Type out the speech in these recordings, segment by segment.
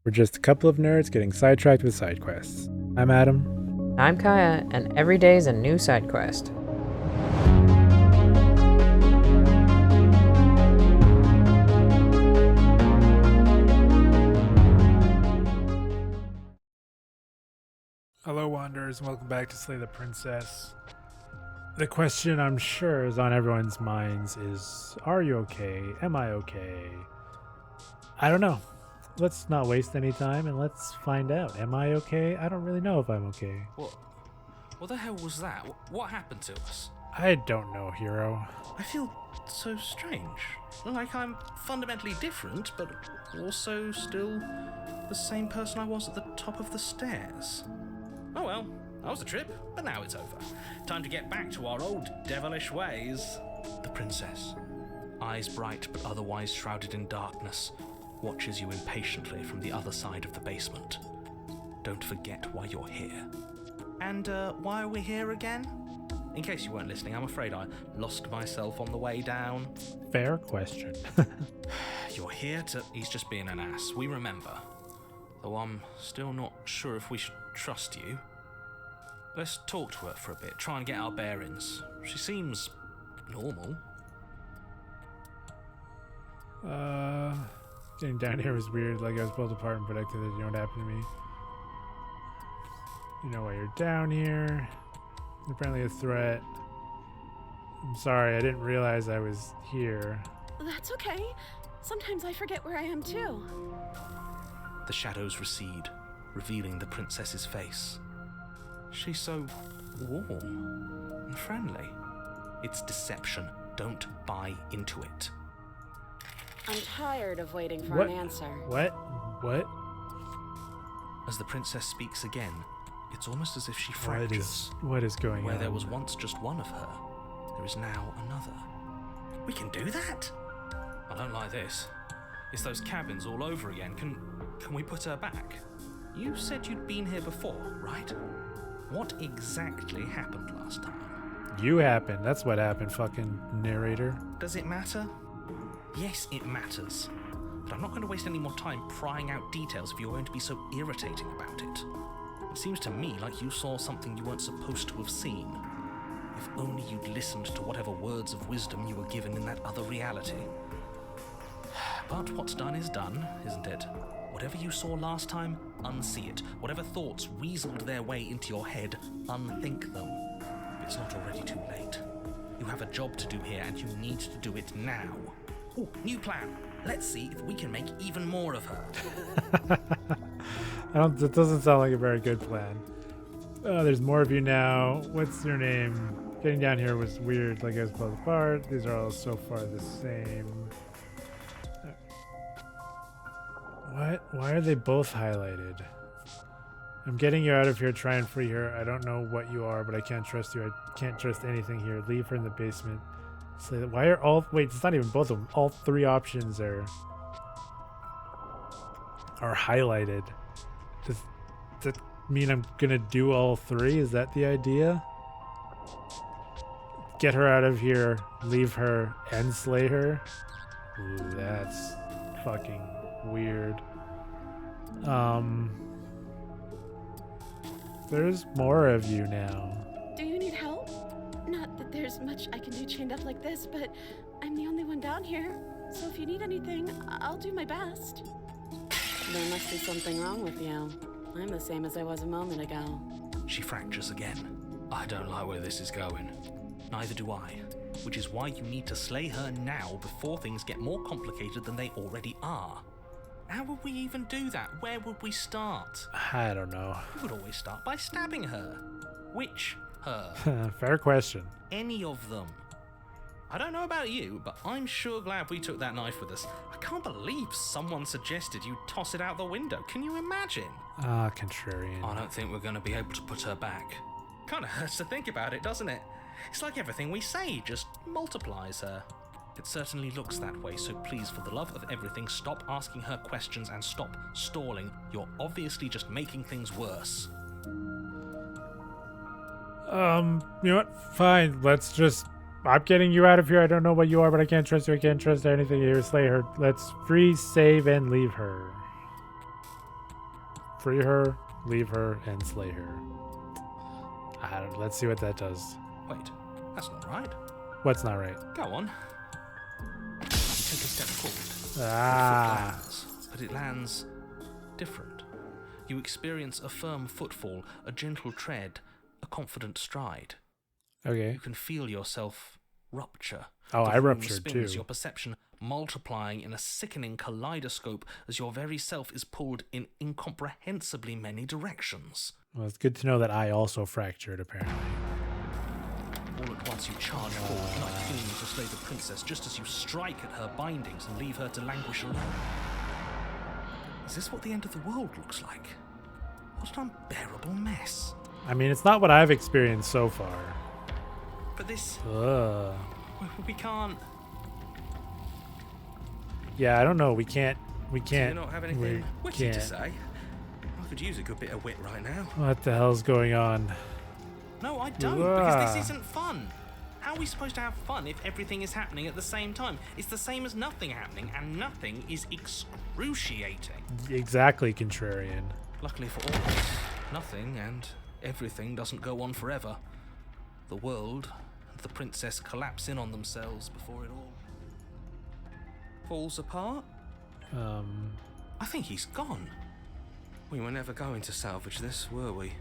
We're just a couple of nerds getting sidetracked with side quests. I'm Adam. I'm Kaya, and every day's a new side quest. Hello, Wanderers, and welcome back to Slay the Princess. The question I'm sure is on everyone's minds is, are you okay? Am I okay? I don't know. Let's not waste any time and let's find out. Am I okay? I don't really know if I'm okay. What the hell was that? What happened to us? I don't know, hero. I feel so strange. Like I'm fundamentally different, but also still the same person I was at the top of the stairs. Oh well, that was a trip, but now it's over. Time to get back to our old devilish ways. The princess, eyes bright but otherwise shrouded in darkness, watches you impatiently from the other side of the basement. Don't forget why you're here. And why are we here again? In case you weren't listening, I'm afraid I lost myself on the way down. Fair question. You're here to... He's just being an ass, we remember. Though I'm still not sure if we should trust you. Let's talk to her for a bit, try and get our bearings. She seems normal. Getting down here was weird, like I was pulled apart and protected that you know what happened to me. You know why you're down here. You're apparently a threat. I'm sorry, I didn't realize I was here. That's okay. Sometimes I forget where I am too. The shadows recede, revealing the princess's face. She's so warm and friendly. It's deception. Don't buy into it. I'm tired of waiting for What? an answer. What? As the princess speaks again, it's almost as if she fractures. What is going Where on? there was once just one of her, there is now another. We can do that? I don't like this. It's those cabins all over again. Can we put her back? You said you'd been here before, right? What exactly happened last time? You happened. That's what happened, fucking narrator. Does it matter? Yes, it matters. But I'm not going to waste any more time prying out details if you're going to be so irritating about it. It seems to me like you saw something you weren't supposed to have seen. If only you'd listened to whatever words of wisdom you were given in that other reality. But what's done is done, isn't it? Whatever you saw last time, unsee it. Whatever thoughts weaseled their way into your head, unthink them. If it's not already too late. You have a job to do here and you need to do it now. Ooh, new plan. Let's see if we can make even more of her. It doesn't sound like a very good plan. There's more of you now. What's your name? Getting down here was weird, like I was pulled apart. These are all so far the same. What? Why are they both highlighted? I'm getting you out of here, try and free her. I don't know what you are, but I can't trust you. I can't trust anything here. Leave her in the basement. Slay that. Why are all... Wait, it's not even both of them. All three options are highlighted. Does that mean I'm gonna do all three? Is that the idea? Get her out of here, leave her, and slay her? Ooh, that's fucking weird. There's more of you now. Do you need help? Not that there's much I can do chained up like this, but I'm the only one down here. So if you need anything, I'll do my best. There must be something wrong with you. I'm the same as I was a moment ago. She fractures again. I don't like where this is going. Neither do I. Which is why you need to slay her now before things get more complicated than they already are. How would we even do that? Where would we start? I don't know. We would always start by stabbing her. Which her? Fair question. Any of them. I don't know about you, but I'm sure glad we took that knife with us. I can't believe someone suggested you toss it out the window. Can you imagine? Contrarian. I don't think we're going to be able to put her back. Kind of hurts to think about it, doesn't it? It's like everything we say just multiplies her. It certainly looks that way, so please, for the love of everything, stop asking her questions and stop stalling. You're obviously just making things worse. You know what? Fine. Let's just... I'm getting you out of here. I don't know what you are, but I can't trust you. I can't trust anything here. Slay her. Let's free, save, and leave her. free her, leave her, and slay her. Let's see what that does. Wait, that's not right. What's not right? Go on. You take a step forward. Ah. Your foot lands, but it lands different. You experience a firm footfall, a gentle tread, a confident stride. Okay. You can feel yourself rupture. Oh, The I room ruptured spins, too. your perception multiplying in a sickening kaleidoscope as your very self is pulled in incomprehensibly many directions. Well, it's good to know that I also fractured, apparently. All at once you charge forward, not keen to slay the princess, just as you strike at her bindings and leave her to languish alone. Is this what the end of the world looks like? What an unbearable mess. I mean, it's not what I've experienced so far. But this... Ugh. we can't... Yeah, I don't know. We can't. Do you not have anything we witty to can't. say? I could use a good bit of wit right now. What the hell's going on? No, I don't, because Ugh. this isn't fun. How are we supposed to have fun if everything is happening at the same time? It's the same as nothing happening, and nothing is excruciating. Exactly, contrarian. Luckily for all of us, nothing and everything doesn't go on forever. The world and the princess collapse in on themselves before it all falls apart. I think he's gone. We were never going to salvage this, were we?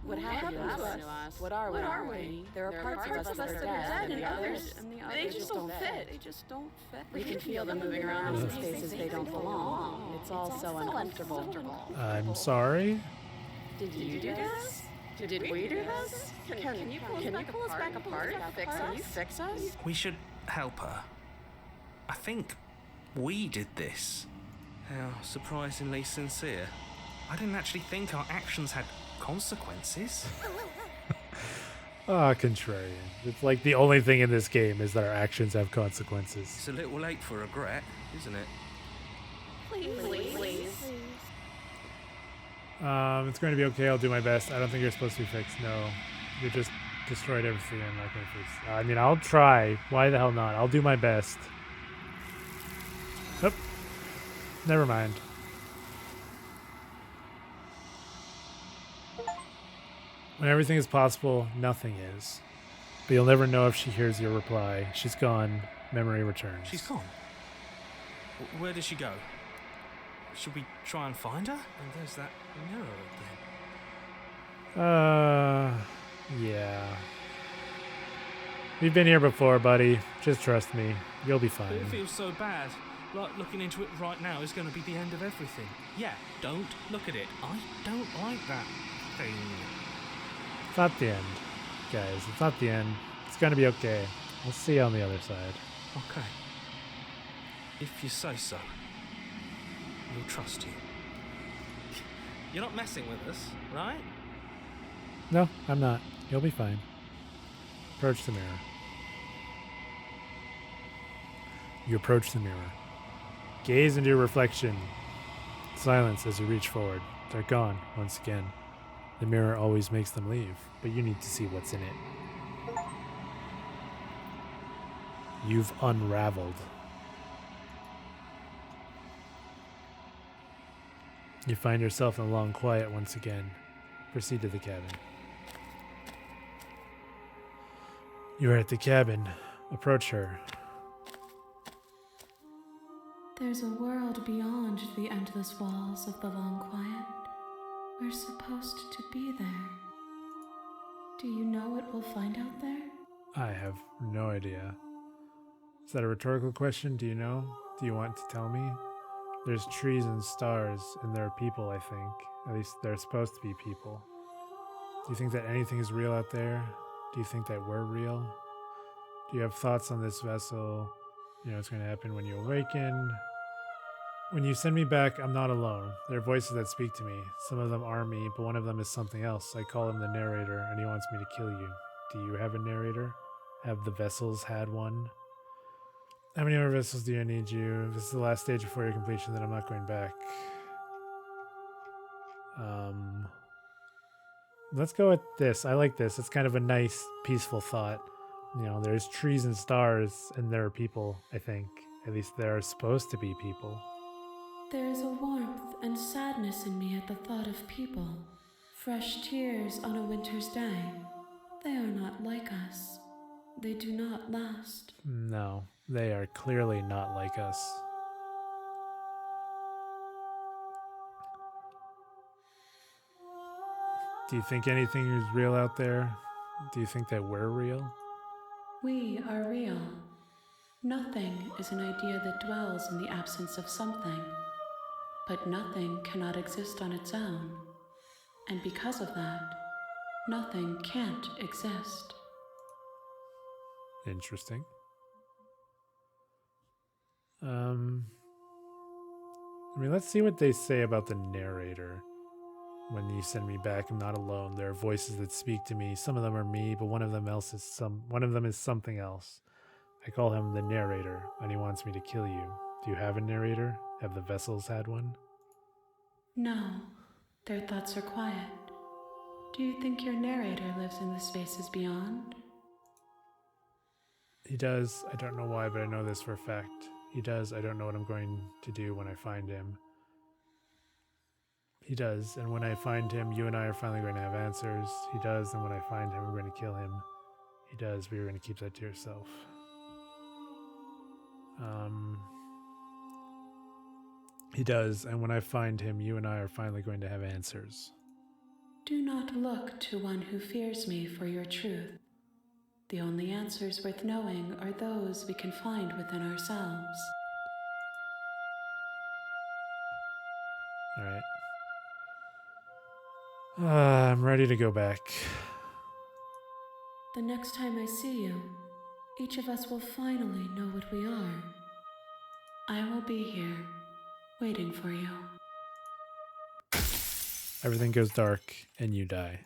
What happened to us? What are we? There are parts of us that are dead, and others, they just don't fit. They just don't fit. We can feel them moving around in spaces they don't belong. It's all so uncomfortable. I'm sorry. Did you do this? Did we do this? Can you pull us back apart? Can you fix us? We should help her. I think we did this. How surprisingly sincere. I didn't actually think our actions had consequences. Ah, contrarian. It's like the only thing in this game is that our actions have consequences. It's a little late for regret, isn't it? Please. It's going to be okay. I'll do my best. I don't think you're supposed to be fixed. No, you just destroyed everything. I'm not going to fix. I mean, I'll try. Why the hell not? I'll do my best. Nope. Never mind. When everything is possible, nothing is. But you'll never know if she hears your reply. She's gone. Memory returns. She's gone. Where did she go? Should we try and find her? And there's that mirror again. Yeah. We've been here before, buddy. Just trust me. You'll be fine. It feels so bad. Like looking into it right now is going to be the end of everything. Yeah, don't look at it. I don't like that thing. It's not the end, guys. It's not the end. It's gonna be okay. We'll see you on the other side. Okay. If you say so. We'll trust you. You're not messing with us, right? No, I'm not. You'll be fine. Approach the mirror. You approach the mirror. Gaze into your reflection. Silence as you reach forward. They're gone once again. The mirror always makes them leave, but you need to see what's in it. You've unraveled. You find yourself in a long quiet once again. Proceed to the cabin. You are at the cabin. Approach her. There's a world beyond the endless walls of the long quiet. We're supposed to be there. Do you know what we'll find out there? I have no idea. Is that a rhetorical question? Do you know? Do you want to tell me? There's trees and stars, and there are people, I think. At least they're supposed to be people. Do you think that anything is real out there? Do you think that we're real? Do you have thoughts on this vessel? You know what's going to happen when you awaken? When you send me back, I'm not alone. There are voices that speak to me. Some of them are me, but one of them is something else. I call him the narrator, and he wants me to kill you. Do you have a narrator? Have the vessels had one? How many more vessels do I need you? If this is the last stage before your completion, then I'm not going back. Let's go with this. I like this. It's kind of a nice, peaceful thought. You know, there's trees and stars, and there are people, I think. At least there are supposed to be people. There is a warmth and sadness in me at the thought of people. Fresh tears on a winter's day. They are not like us. They do not last. No, they are clearly not like us. Do you think anything is real out there? Do you think that we're real? We are real. Nothing is an idea that dwells in the absence of something. But nothing cannot exist on its own. And because of that, nothing can't exist. Interesting. Let's see what they say about the narrator. When you send me back, I'm not alone. There are voices that speak to me. Some of them are me, but one of them is something else. I call him the narrator, and he wants me to kill you. Do you have a narrator? Have the vessels had one? No, their thoughts are quiet. Do you think your narrator lives in the spaces beyond? He does. I don't know why, but I know this for a fact. He does. I don't know what I'm going to do when I find him. He does, and when I find him, you and I are finally going to have answers. He does, and when I find him, we're going to kill him. He does, but you're going to keep that to yourself. He does, and when I find him, you and I are finally going to have answers. Do not look to one who fears me for your truth. The only answers worth knowing are those we can find within ourselves. All right. I'm ready to go back. The next time I see you, each of us will finally know what we are. I will be here, waiting for you. Everything goes dark, and you die.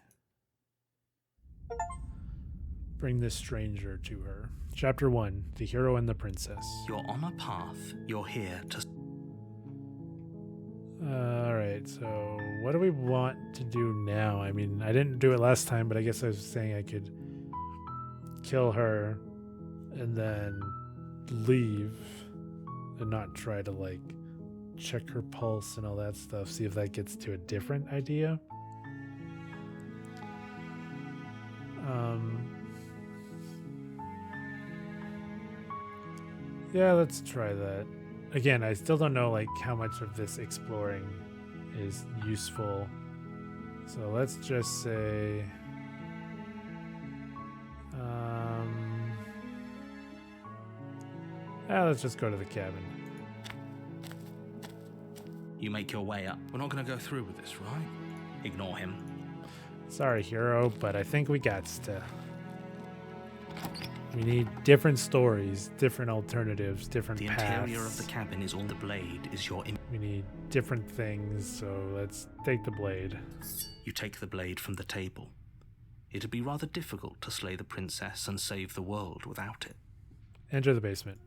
Bring this stranger to her. Chapter 1, The Hero and the Princess. You're on a path. You're here to... Alright, so what do we want to do now? I mean, I didn't do it last time, but I guess I was saying I could kill her and then leave and not try to, like, check her pulse and all that stuff, see if that gets to a different idea. Yeah, let's try that. Again, I still don't know like how much of this exploring is useful. So let's just say let's just go to the cabin. You make your way up. We're not going to go through with this, right? Ignore him. Sorry, hero, but I think we got to. We need different stories, different alternatives, different The paths. interior of the cabin is all the blade is your... We need different things, so let's take the blade. You take the blade from the table. It'd be rather difficult to slay the princess and save the world without it. Enter the basement.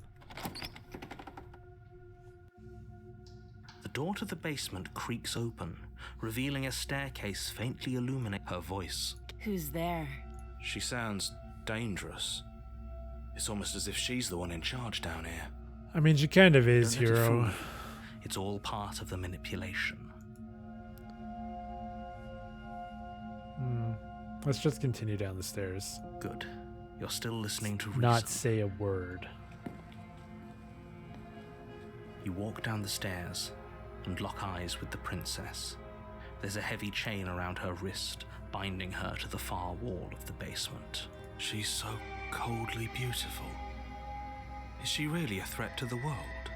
The door to the basement creaks open, revealing a staircase faintly illuminating her voice. Who's there? She sounds dangerous. It's almost as if she's the one in charge down here. I mean, she kind of is, Don't let it fool hero. you. It's all part of the manipulation. Let's just continue down the stairs. Good. You're still listening to reason. Not say a word. You walk down the stairs and lock eyes with the princess. There's a heavy chain around her wrist, binding her to the far wall of the basement. She's so coldly beautiful. Is she really a threat to the world?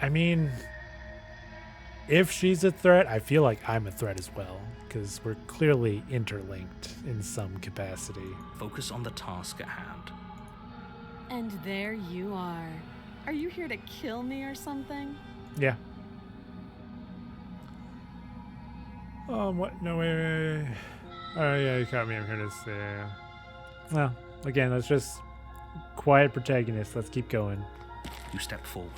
I mean, if she's a threat, I feel like I'm a threat as well, because we're clearly interlinked in some capacity. Focus on the task at hand. And there you are. Are you here to kill me or something? Yeah. What? No, wait. Oh, yeah, you caught me. I'm here to say. Well, again, let's just quiet protagonist. Let's keep going. You step forward,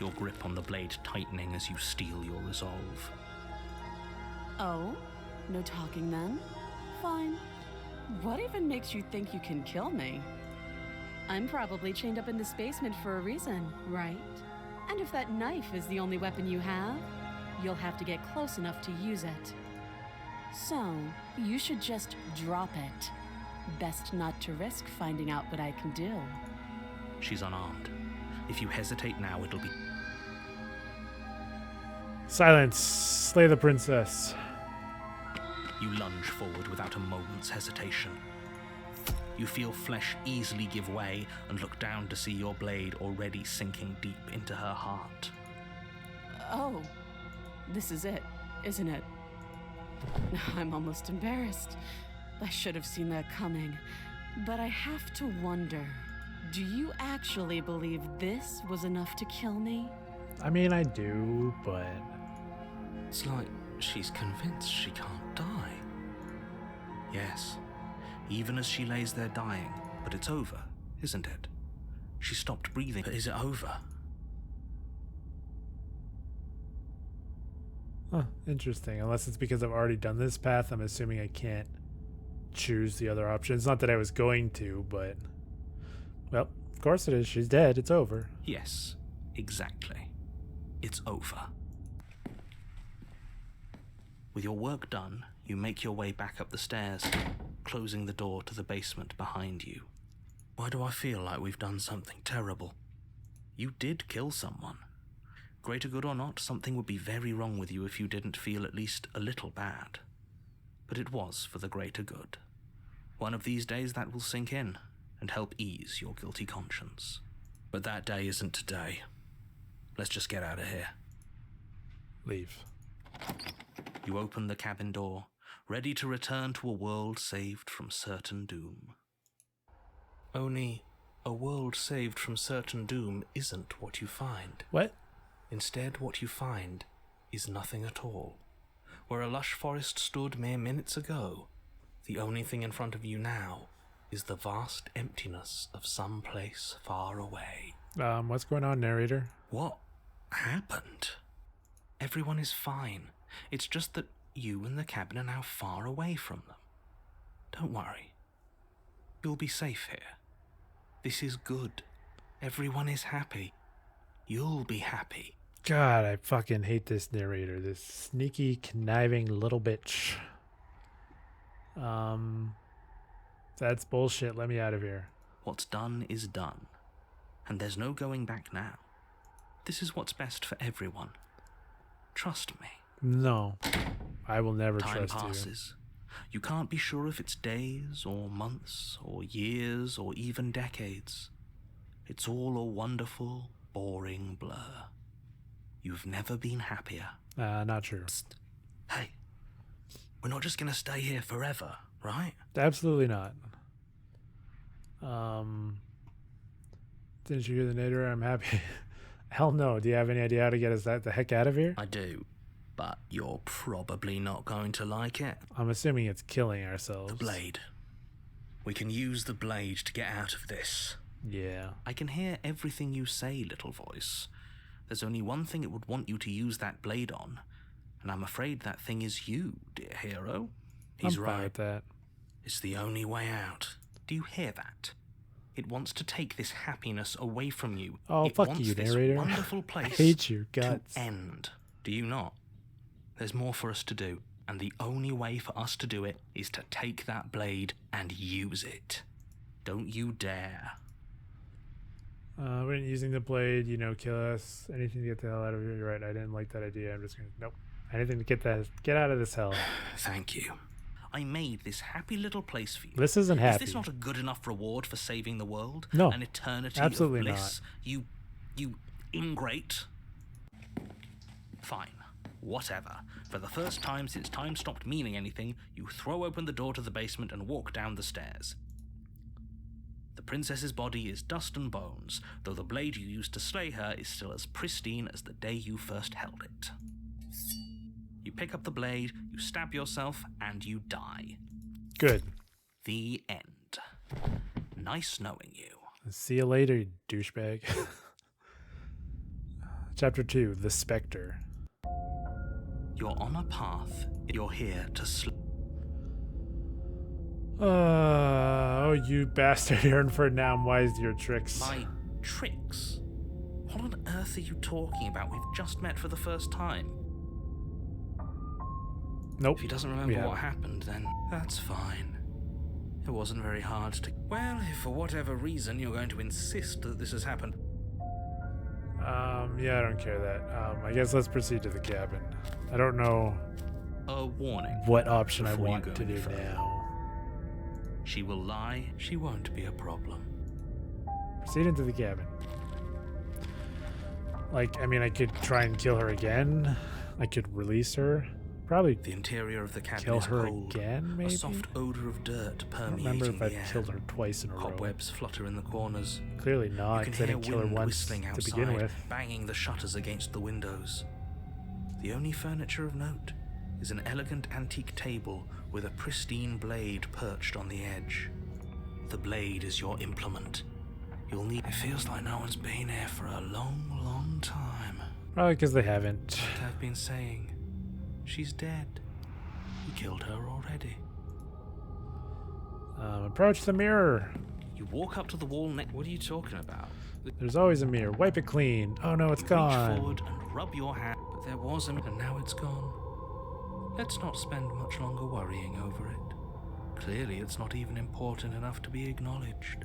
your grip on the blade tightening as you steel your resolve. Oh? No talking then? Fine. What even makes you think you can kill me? I'm probably chained up in this basement for a reason, right? And if that knife is the only weapon you have, you'll have to get close enough to use it. So, you should just drop it. Best not to risk finding out what I can do. She's unarmed. If you hesitate now, it'll be... Silence. Slay the princess. You lunge forward without a moment's hesitation. You feel flesh easily give way and look down to see your blade already sinking deep into her heart. Oh, this is it, isn't it? I'm almost embarrassed. I should have seen that coming. But I have to wonder, do you actually believe this was enough to kill me? I mean, I do, but... It's like she's convinced she can't die. Yes, even as she lays there dying, but it's over, isn't it? She stopped breathing, but is it over? Huh, interesting. Unless it's because I've already done this path, I'm assuming I can't choose the other options. Not that I was going to, but... Well, of course it is. She's dead. It's over. Yes, exactly. It's over. With your work done, you make your way back up the stairs, closing the door to the basement behind you. Why do I feel like we've done something terrible? You did kill someone. Greater good or not, something would be very wrong with you if you didn't feel at least a little bad. But it was for the greater good. One of these days that will sink in and help ease your guilty conscience. But that day isn't today. Let's just get out of here. Leave. You open the cabin door, ready to return to a world saved from certain doom. Only, a world saved from certain doom isn't what you find. What? Instead, what you find is nothing at all. Where a lush forest stood mere minutes ago, the only thing in front of you now is the vast emptiness of some place far away. What's going on, narrator? What happened? Everyone is fine. It's just that you and the cabin are now far away from them. Don't worry. You'll be safe here. This is good. Everyone is happy. You'll be happy. God, I fucking hate this narrator. This sneaky, conniving little bitch. That's bullshit. Let me out of here. What's done is done. And there's no going back now. This is what's best for everyone. Trust me. No. I will never Time trust passes. You can't be sure if it's days or months or years or even decades. It's all a wonderful, boring blur. You've never been happier. you. Not true. Psst. Hey, we're not just gonna stay here forever, right? Absolutely not. Didn't you hear the narrator? I'm happy. Hell no. Do you have any idea how to get us the heck out of here? I do, but you're probably not going to like it. I'm assuming it's killing ourselves. The blade. We can use the blade to get out of this. Yeah. I can hear everything you say, little voice. There's only one thing it would want you to use that blade on, and I'm afraid that thing is you, dear hero. He's I'm fine right. with that. It's the only way out. Do you hear that? It wants to take this happiness away from you. Oh, it fuck wants you, this narrator. wonderful I place hate your to guts. end. Do you not? There's more for us to do, and the only way for us to do it is to take that blade and use it. Don't you dare. We're using the blade, kill us. Anything to get the hell out of here. You're right. I didn't like that idea. I'm just gonna nope. Anything to get out of this hell. Thank you. I made this happy little place for you. This isn't happy. Is this not a good enough reward for saving the world? No, An eternity absolutely of bliss? You ingrate. Fine. Whatever. For the first time since time stopped meaning anything, you throw open the door to the basement and walk down the stairs. The princess's body is dust and bones, though the blade you used to slay her is still as pristine as the day you first held it. You pick up the blade, you stab yourself, and you die. Good. The end. Nice knowing you. See you later, you douchebag. Chapter 2, The Spectre. You're on a path. You're here to Oh, you bastard, Aaron Ferdinand, why is your tricks? My tricks? What on earth are you talking about? We've just met for the first time. Nope. If he doesn't remember what happened, then that's fine. It wasn't very hard to... Well, if for whatever reason you're going to insist that this has happened... Yeah, I don't care that. I guess let's proceed to the cabin. I don't know A warning. what option I Before you want go to any do further. now. She will lie. She won't be a problem. Proceed into the cabin. Like, I mean, I could try and kill her again. I could release her. Probably The interior of the cabin kill is her cold. again, maybe? A soft odor of dirt I don't permeating remember if the I've air. killed her twice in a row. Cobwebs flutter in the corners. Clearly not, You can because I hear didn't kill her wind once whistling to outside, begin with. banging the shutters against the windows. The only furniture of note is an elegant antique table with a pristine blade perched on the edge. The blade is your implement. You'll need... It feels like no one's been here for a long, long time. Probably because they haven't. Like I've been saying, she's dead. You killed her already. Approach the mirror. You walk up to the wall next... What are you talking about? There's always a mirror. Wipe it clean. Oh no, it's You reach gone. forward and rub your hand, but there was a... and now it's gone. Let's not spend much longer worrying over it. Clearly, it's not even important enough to be acknowledged.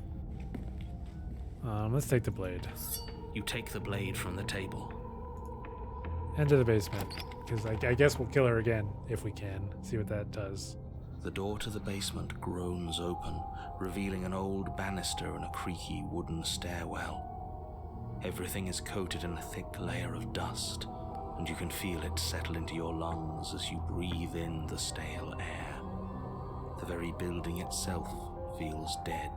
Let's take the blade. You take the blade from the table. Enter the basement. Because I guess we'll kill her again, if we can. See what that does. The door to the basement groans open, revealing an old banister and a creaky wooden stairwell. Everything is coated in a thick layer of dust, and you can feel it settle into your lungs as you breathe in the stale air. The very building itself feels dead.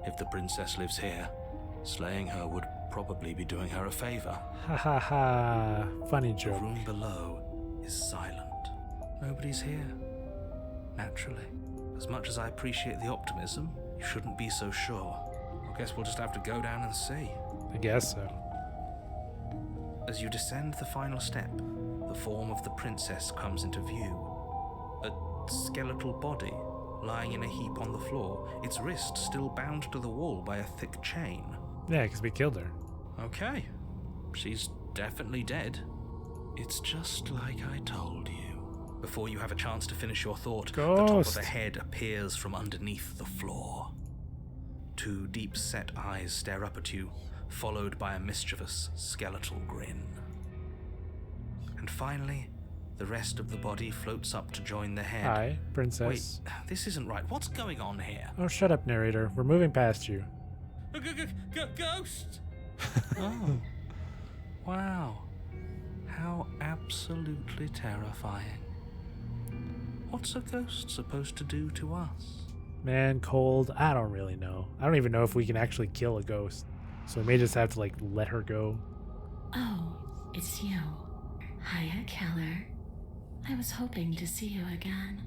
If the princess lives here, slaying her would probably be doing her a favor. Ha ha ha. Funny The joke. room below is silent. Nobody's here. Naturally. As much as I appreciate the optimism, you shouldn't be so sure. I guess we'll just have to go down and see. I guess so. As you descend the final step, the form of the princess comes into view. A skeletal body lying in a heap on the floor, its wrist still bound to the wall by a thick chain. Yeah, because we killed her. Okay. She's definitely dead. It's just like I told you. Before you have a chance to finish your thought, the top of Ghost. the head appears from underneath the floor. Two deep-set eyes stare up at you, followed by a mischievous skeletal grin. And finally, the rest of the body floats up to join the head. Hi, Wait, princess. this isn't right. What's going on here? Oh, shut up, narrator. We're moving past you. Ghost! Oh. Wow. How absolutely terrifying. What's a ghost supposed to do to us? Man, cold. I don't really know. I don't even know if we can actually kill a ghost. So we may just have to, like, let her go. Oh, it's you. Hiya, Keller. I was hoping to see you again.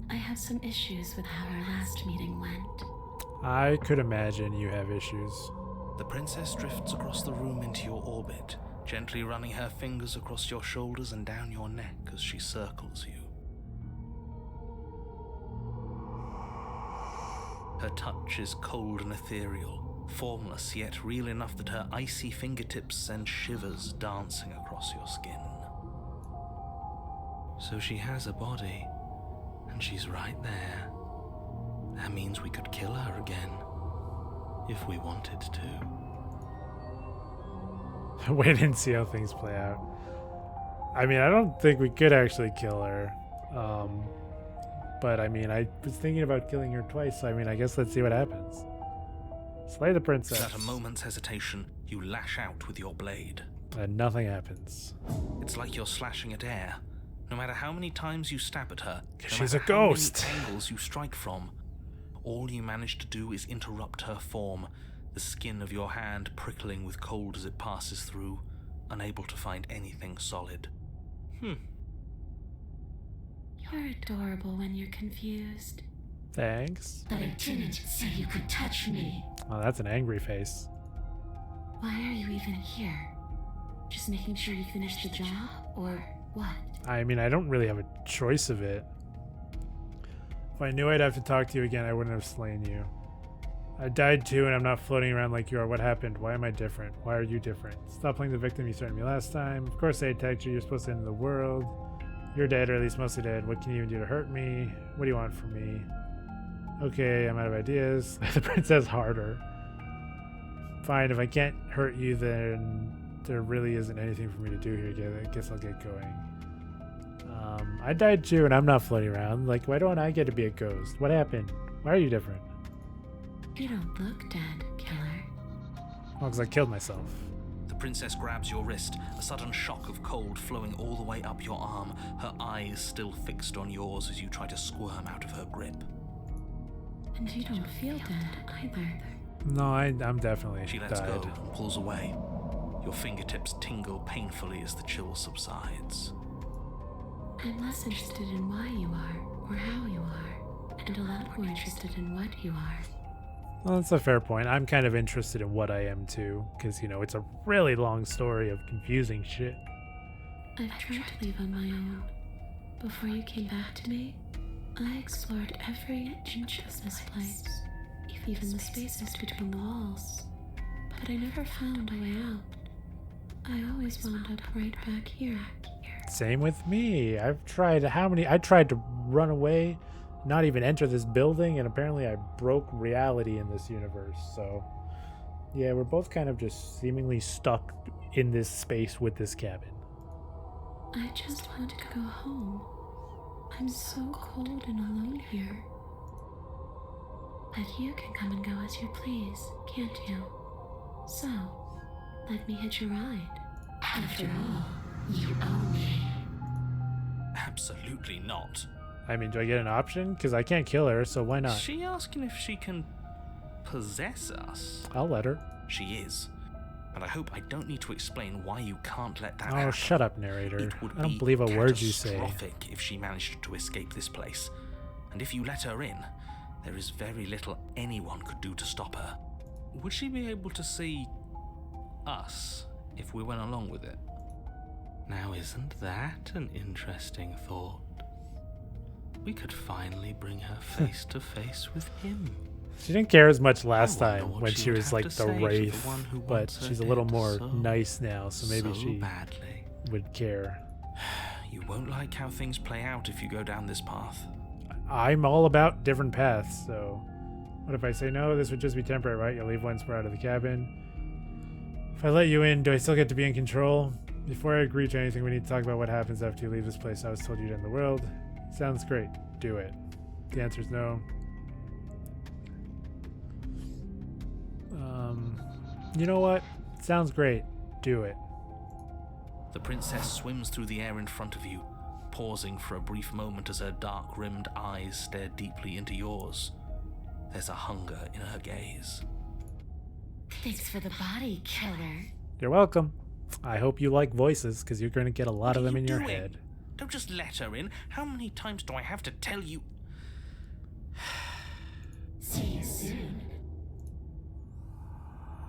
I have some issues with how our last meeting went. I could imagine you have issues. The princess drifts across the room into your orbit, gently running her fingers across your shoulders and down your neck as she circles you. Her touch is cold and ethereal, formless yet real enough that her icy fingertips send shivers dancing across your skin. So she has a body, and she's right there. That means we could kill her again, if we wanted to. Wait and see how things play out. I mean, I don't think we could actually kill her. But I mean, I was thinking about killing her twice, so I mean, I guess let's see what happens. Slay the princess. Without a moment's hesitation, you lash out with your blade. And nothing happens. It's like you're slashing at air. No matter how many times you stab at her, no She's matter a ghost. how many angles you strike from, all you manage to do is interrupt her form, the skin of your hand prickling with cold as it passes through, unable to find anything solid. You're adorable when you're confused. Thanks. But I didn't say you could touch me. Oh, that's an angry face. Why are you even here? Just making sure you finish the job, or what? I mean, I don't really have a choice of it. If I knew I'd have to talk to you again, I wouldn't have slain you. I died too, and I'm not floating around like you are. What happened? Why am I different? Why are you different? Stop playing the victim you threatened me last time. Of course I attacked you. You're supposed to end the world. You're dead, or at least mostly dead. What can you even do to hurt me? What do you want from me? Okay, I'm out of ideas. The princess harder. Fine, if I can't hurt you, then there really isn't anything for me to do here. I guess I'll get going. I died too, and I'm not floating around. Like, why don't I get to be a ghost? What happened? Why are you different? You don't look dead, killer. Oh, because I killed myself. The princess grabs your wrist, a sudden shock of cold flowing all the way up your arm, her eyes still fixed on yours as you try to squirm out of her grip. And you don't feel dead either. No, I'm definitely She lets died. go and pulls away. Your fingertips tingle painfully as the chill subsides. I'm less interested in why you are, or how you are, and a lot more interested in what you are. Well, that's a fair point. I'm kind of interested in what I am too, because, it's a really long story of confusing shit. I've tried to leave on my own. Before you came back to me, I explored every inch of this place, even the spaces between the walls. But I never found a way out. I always wound up right back here. Same with me. I tried to run away, not even enter this building, and apparently I broke reality in this universe. So, yeah, we're both kind of just seemingly stuck in this space with this cabin. I just want to go home. I'm so cold and alone here. But you can come and go as you please, can't you? So, let me hitch a ride. After all, you own me. Absolutely not. I mean, do I get an option? Because I can't kill her, so why Is not? she asking if she can possess us? I'll let her. She is. But I hope I don't need to explain why you can't let that Oh, happen. shut up, narrator. It would I don't be believe a word you say. catastrophic if she managed to escape this place. And if you let her in, there is very little anyone could do to stop her. Would she be able to see us if we went along with it? Now, isn't that an interesting thought? We could finally bring her face to face with him. She didn't care as much last I wonder time what when she she would was have like to the say to the wraith, one who but wants her she's a little dead more so- nice now, so maybe so she badly. would care. You won't like how things play out if you go down this path. I'm all about different paths, so what if I say no? This would just be temporary, right? You'll leave once we're out of the cabin. If I let you in, do I still get to be in control? Before I agree to anything, we need to talk about what happens after you leave this place. I was told you'd end the world. Sounds great. Do it. The answer is no. You know what? Sounds great. Do it. The princess swims through the air in front of you, pausing for a brief moment as her dark-rimmed eyes stare deeply into yours. There's a hunger in her gaze. Thanks for the body, killer. You're welcome. I hope you like voices, because you're going to get a lot What of are them you in your doing? head. Don't just let her in. How many times do I have to tell you? See you soon.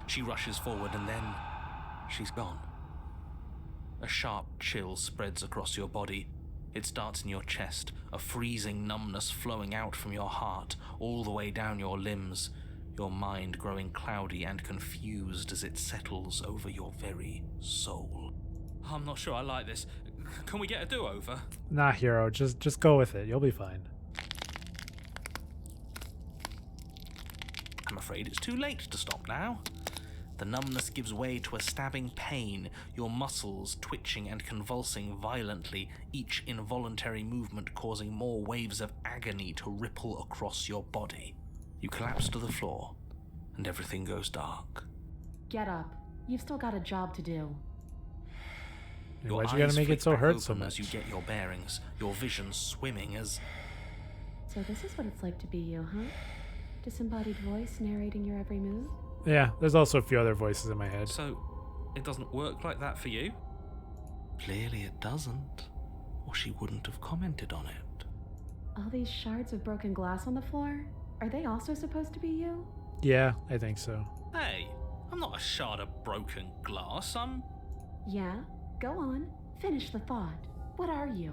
She rushes forward and then she's gone. A sharp chill spreads across your body. It starts in your chest, a freezing numbness flowing out from your heart, all the way down your limbs, your mind growing cloudy and confused as it settles over your very soul. I'm not sure I like this. Can we get a do-over? Nah, hero. Just go with it. You'll be fine. I'm afraid it's too late to stop now. The numbness gives way to a stabbing pain, your muscles twitching and convulsing violently, each involuntary movement causing more waves of agony to ripple across your body. You collapse to the floor, and everything goes dark. Get up. You've still got a job to do. Your Why'd you gotta eyes make flick it so back hurt so open much? as you get your bearings, your vision swimming as... So this is what it's like to be you, huh? Disembodied voice narrating your every move? Yeah, there's also a few other voices in my head. So, it doesn't work like that for you? Clearly it doesn't, or she wouldn't have commented on it. All these shards of broken glass on the floor? Are they also supposed to be you? Yeah, I think so. Hey, I'm not a shard of broken glass, I'm Yeah? Go on. Finish the thought. What are you?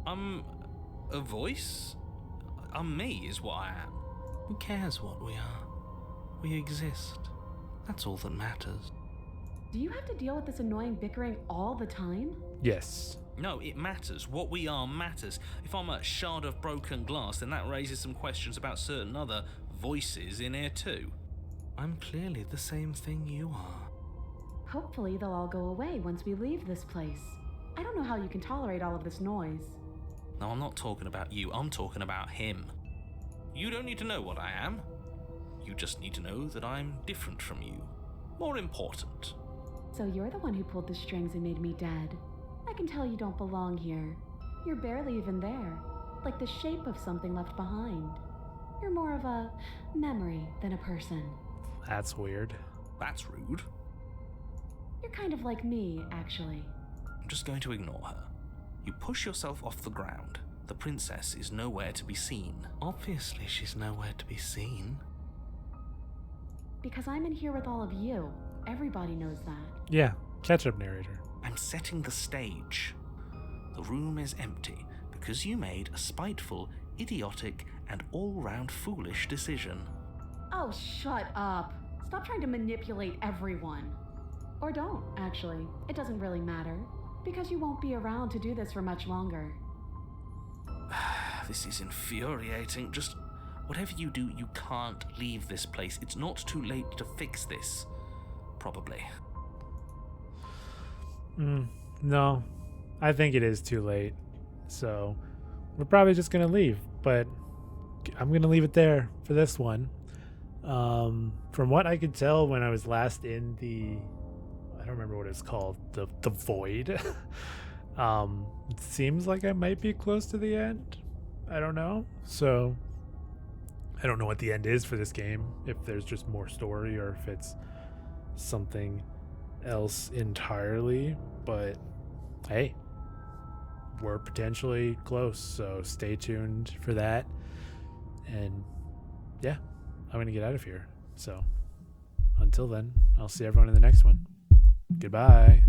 a voice? I'm me is what I am. Who cares what we are? We exist. That's all that matters. Do you have to deal with this annoying bickering all the time? Yes. No, it matters. What we are matters. If I'm a shard of broken glass, then that raises some questions about certain other voices in here too. I'm clearly the same thing you are. Hopefully they'll all go away once we leave this place. I don't know how you can tolerate all of this noise. No, I'm not talking about you. I'm talking about him. You don't need to know what I am. You just need to know that I'm different from you. More important. So you're the one who pulled the strings and made me dead. I can tell you don't belong here. You're barely even there, like the shape of something left behind. You're more of a memory than a person. That's weird. That's rude. You're kind of like me, actually. I'm just going to ignore her. You push yourself off the ground. The princess is nowhere to be seen. Obviously, she's nowhere to be seen. Because I'm in here with all of you. Everybody knows that. Yeah, catch-up narrator. I'm setting the stage. The room is empty because you made a spiteful, idiotic, and all-round foolish decision. Oh, shut up. Stop trying to manipulate everyone. Or don't, actually. It doesn't really matter. Because you won't be around to do this for much longer. This is infuriating. Just whatever you do, you can't leave this place. It's not too late to fix this. Probably. No, I think it is too late. So we're probably just going to leave. But I'm going to leave it there for this one. From what I could tell when I was last in the... I don't remember what it's called. The void. It seems like I might be close to the end. I don't know. So I don't know what the end is for this game. If there's just more story or if it's something else entirely. But hey, we're potentially close. So stay tuned for that. And yeah, I'm going to get out of here. So until then, I'll see everyone in the next one. Goodbye.